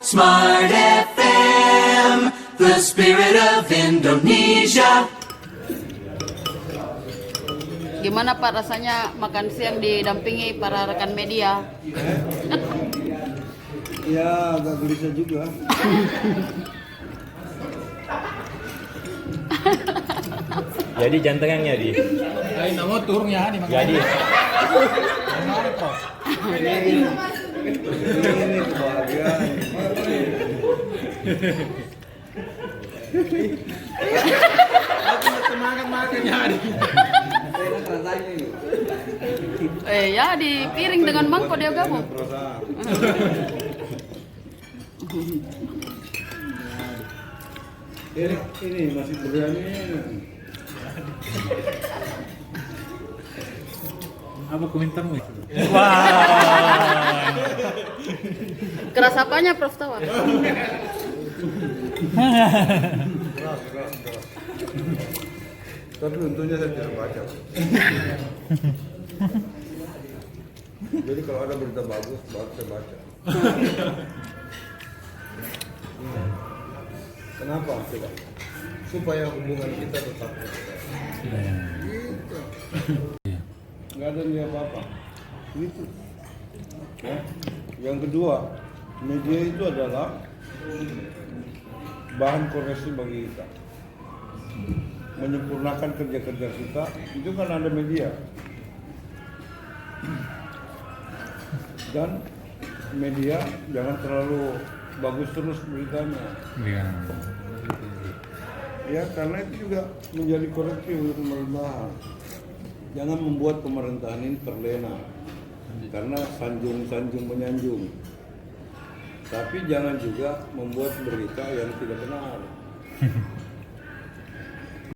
Smart FM, the spirit of Indonesia. Gimana Pak rasanya makan siang didampingi para rekan media? Ya agak gelisah juga. Jadi jantengnya di. Ay, namo turunnya di Jadi. Ini kebahagiaan. makan ya di. Ya di piring dengan mangkok dia gabung. Ini masih berani. Apa komentarmu? Keras apanya Prof Tawar? Keras. Tapi untungnya saya tidak baca. Jadi kalau ada berita bagus, baru saya baca. Kenapa? Tidak. Supaya hubungan kita tetap. Gitu. Nggak ada nih apa-apa. Gitu. Ya. Yang kedua, media itu adalah bahan koreksi bagi kita. Menyempurnakan kerja-kerja kita, itu kan ada media. Dan media jangan terlalu bagus terus beritanya. Ya, karena itu juga menjadi koreksi untuk pemerintahan. Jangan membuat pemerintahan ini terlena karena sanjung-sanjung menyanjung. Tapi jangan juga membuat berita yang tidak benar.